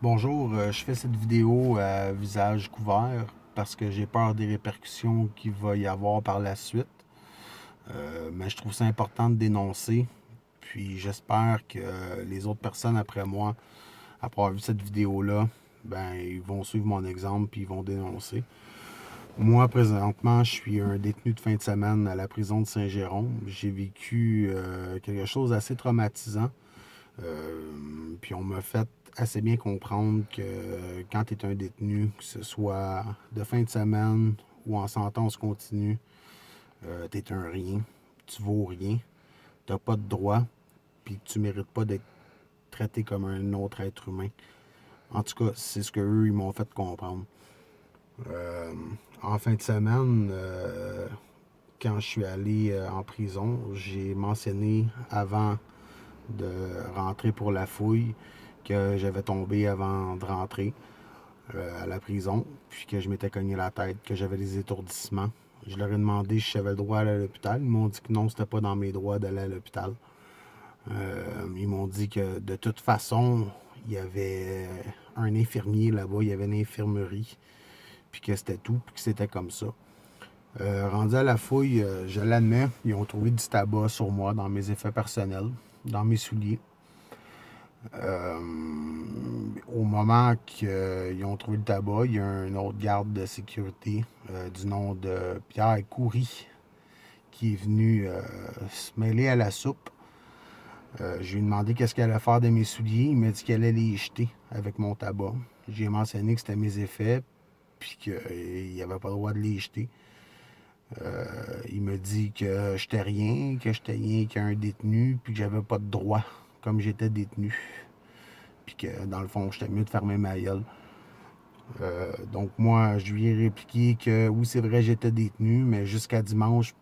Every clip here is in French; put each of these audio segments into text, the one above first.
Bonjour, je fais cette vidéo à visage couvert parce que j'ai peur des répercussions qu'il va y avoir par la suite. Mais je trouve ça important de dénoncer. Puis j'espère que les autres personnes après moi, après avoir vu cette vidéo-là, ben ils vont suivre mon exemple puis ils vont dénoncer. Moi, présentement, je suis un détenu de fin de semaine à la prison de Saint-Jérôme. J'ai vécu quelque chose d'assez traumatisant. Puis on m'a fait assez bien comprendre que quand tu es un détenu, que ce soit de fin de semaine ou en sentence continue, tu es un rien, tu vaux rien, tu n'as pas de droit, puis tu mérites pas d'être traité comme un autre être humain. En tout cas, c'est ce qu'eux, ils m'ont fait comprendre. Euh, En fin de semaine, quand je suis allé en prison, j'ai mentionné avant de rentrer pour la fouille que j'avais tombé avant de rentrer à la prison, puis que je m'étais cogné la tête, que j'avais des étourdissements. Je leur ai demandé si j'avais le droit d'aller à l'hôpital. Ils m'ont dit que non, c'était pas dans mes droits d'aller à l'hôpital. Ils m'ont dit que de toute façon, il y avait un infirmier là-bas, il y avait une infirmerie, puis que c'était tout, puis que c'était comme ça. Rendu à la fouille, je l'admets, ils ont trouvé du tabac sur moi dans mes effets personnels, dans mes souliers. Euh, Au moment qu'ils ont trouvé le tabac, il y a un autre garde de sécurité du nom de Pierre Coury qui est venu se mêler à la soupe. Je lui ai demandé qu'est-ce qu'elle allait faire de mes souliers. Il m'a dit qu'elle allait les jeter avec mon tabac. J'ai mentionné que c'était mes effets, puis qu'il n'avait pas le droit de les jeter. Il m'a dit que j'étais rien qu'un détenu, puis que j'avais pas de droit, comme j'étais détenu. Puis que dans le fond, j'étais mieux de fermer ma gueule. Donc moi, je lui ai répliqué que oui, c'est vrai, j'étais détenu, mais jusqu'à dimanche,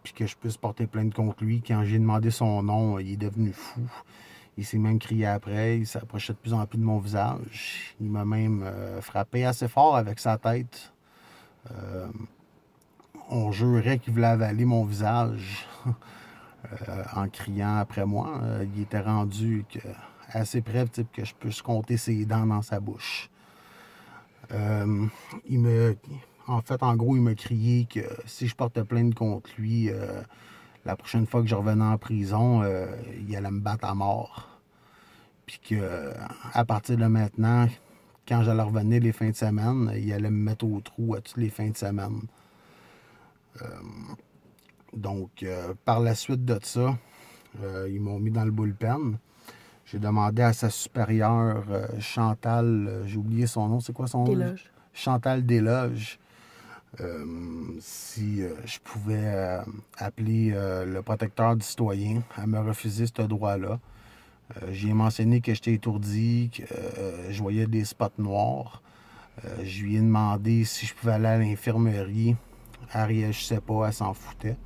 puis que je puisse porter plainte contre lui. Quand j'ai demandé son nom, il est devenu fou. Il s'est même crié après, il s'approchait de plus en plus de mon visage. Il m'a même frappé assez fort avec sa tête. Euh, on jurait qu'il voulait avaler mon visage en criant après moi. Il était rendu assez près que je puisse compter ses dents dans sa bouche. Euh, il me, en gros, il m'a crié que si je portais plainte contre lui, la prochaine fois que je revenais en prison, il allait me battre à mort. Puis que à partir de maintenant, quand j'allais revenir les fins de semaine, il allait me mettre au trou à toutes les fins de semaine. Donc, par la suite de ça, ils m'ont mis dans le bullpen. J'ai demandé à sa supérieure, Chantal, j'ai oublié son nom, c'est quoi son nom? Déloge. Chantal Desloges, si je pouvais appeler le protecteur du citoyen. Elle m'a refusé ce droit-là. J'ai mentionné que j'étais étourdi, que je voyais des spots noirs. Je lui ai demandé si je pouvais aller à l'infirmerie. Elle réagissait pas, elle s'en foutait.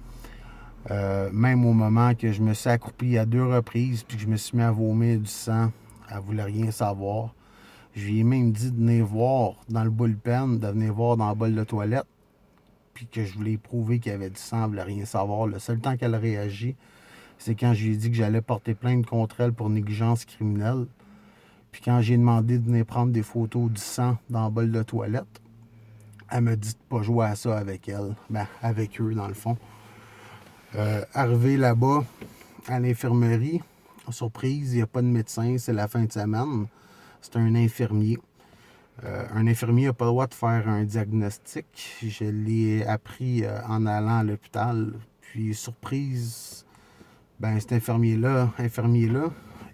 Même au moment que je me suis accroupi à 2 reprises puis que je me suis mis à vomir du sang, elle voulait rien savoir. Je lui ai même dit de venir voir dans le bullpen, de venir voir dans le bol de toilette, puis que je voulais prouver qu'il y avait du sang, elle voulait rien savoir. Le seul temps qu'elle a réagi, c'est quand je lui ai dit que j'allais porter plainte contre elle pour négligence criminelle. Puis quand j'ai demandé de venir prendre des photos du sang dans le bol de toilette, elle m'a dit de pas jouer à ça avec elle. Ben, avec eux, dans le fond. Arrivé là-bas, à l'infirmerie, surprise, il n'y a pas de médecin, c'est la fin de semaine. C'est un infirmier. Un infirmier n'a pas le droit de faire un diagnostic. Je l'ai appris en allant à l'hôpital. Puis, surprise, ben cet infirmier-là,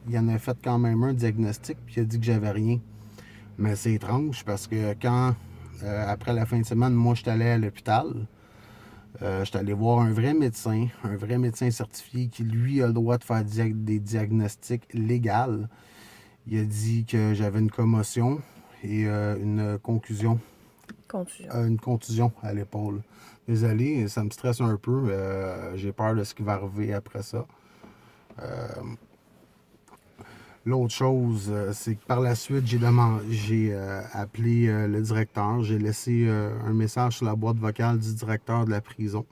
il en a fait quand même un diagnostic, puis il a dit que j'avais rien. Mais c'est étrange parce que quand, après la fin de semaine, moi, je suis allé à l'hôpital, je suis allé voir un vrai médecin certifié qui, lui, a le droit de faire des diagnostics légaux. Il a dit que j'avais une commotion et Contusion. une contusion à l'épaule. Désolé, ça me stresse un peu. J'ai peur de ce qui va arriver après ça. L'autre chose, c'est que par la suite, j'ai appelé le directeur. J'ai laissé un message sur la boîte vocale du directeur de la prison.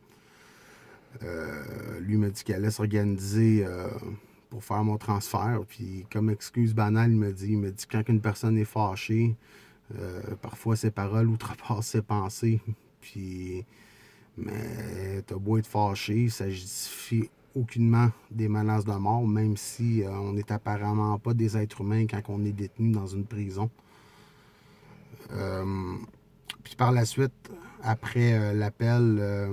Lui m'a dit qu'il allait s'organiser pour faire mon transfert. Puis comme excuse banale, il me dit quand une personne est fâchée, parfois ses paroles outrepassent ses pensées. Puis, mais t'as beau être fâché, ça justifie aucunement des menaces de mort, même si on n'est apparemment pas des êtres humains quand on est détenu dans une prison. Puis par la suite, après l'appel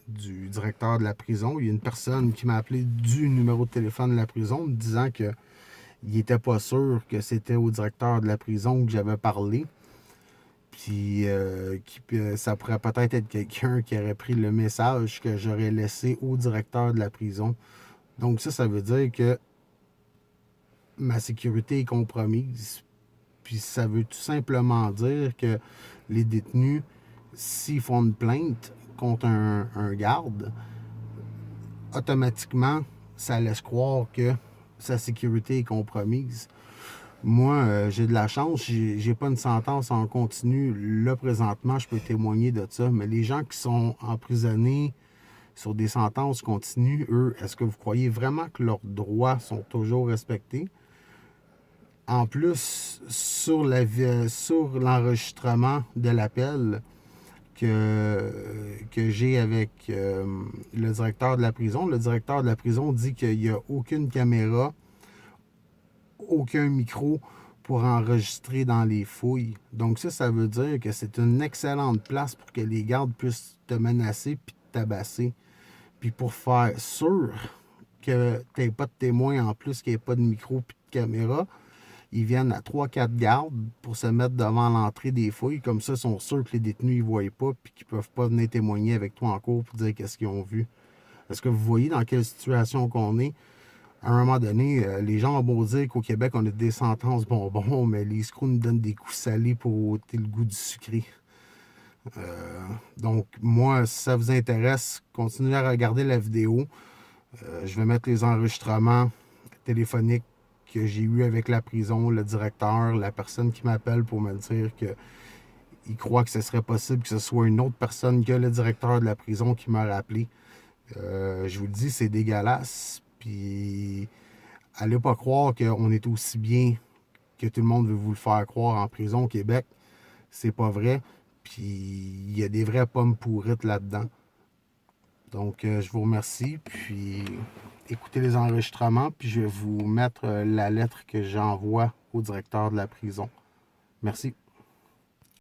du directeur de la prison, il y a une personne qui m'a appelé du numéro de téléphone de la prison me disant que il n'était pas sûr que c'était au directeur de la prison que j'avais parlé. Puis ça pourrait peut-être être quelqu'un qui aurait pris le message que j'aurais laissé au directeur de la prison. Donc ça veut dire que ma sécurité est compromise. Puis ça veut tout simplement dire que les détenus, s'ils font une plainte contre un garde, automatiquement, ça laisse croire que sa sécurité est compromise. Moi, j'ai de la chance, j'ai pas une sentence en continu. Là, présentement, je peux témoigner de ça. Mais les gens qui sont emprisonnés sur des sentences continues, eux, est-ce que vous croyez vraiment que leurs droits sont toujours respectés? En plus, sur l'enregistrement de l'appel que j'ai avec le directeur de la prison, le directeur de la prison dit qu'il n'y a aucune caméra, aucun micro pour enregistrer dans les fouilles. Donc ça veut dire que c'est une excellente place pour que les gardes puissent te menacer puis te tabasser. Puis pour faire sûr que tu n'aies pas de témoins en plus, qu'il n'y ait pas de micro puis de caméra, ils viennent à 3-4 gardes pour se mettre devant l'entrée des fouilles. Comme ça, ils sont sûrs que les détenus ne voient pas puis qu'ils ne peuvent pas venir témoigner avec toi en cours pour dire qu'est-ce qu'ils ont vu. Est-ce que vous voyez dans quelle situation qu'on est? À un moment donné, les gens ont beau dire qu'au Québec, on a des sentences bonbons, mais les screws nous donnent des coups salés pour ôter le goût du sucré. Donc, moi, si ça vous intéresse, continuez à regarder la vidéo. Je vais mettre les enregistrements téléphoniques que j'ai eu avec la prison, le directeur, la personne qui m'appelle pour me dire qu'il croit que ce serait possible que ce soit une autre personne que le directeur de la prison qui m'a rappelé. Je vous le dis, c'est dégueulasse. Puis, allez pas croire qu'on est aussi bien que tout le monde veut vous le faire croire en prison au Québec. C'est pas vrai. Puis, il y a des vraies pommes pourrites là-dedans. Donc, je vous remercie. Puis, écoutez les enregistrements. Puis, je vais vous mettre la lettre que j'envoie au directeur de la prison. Merci.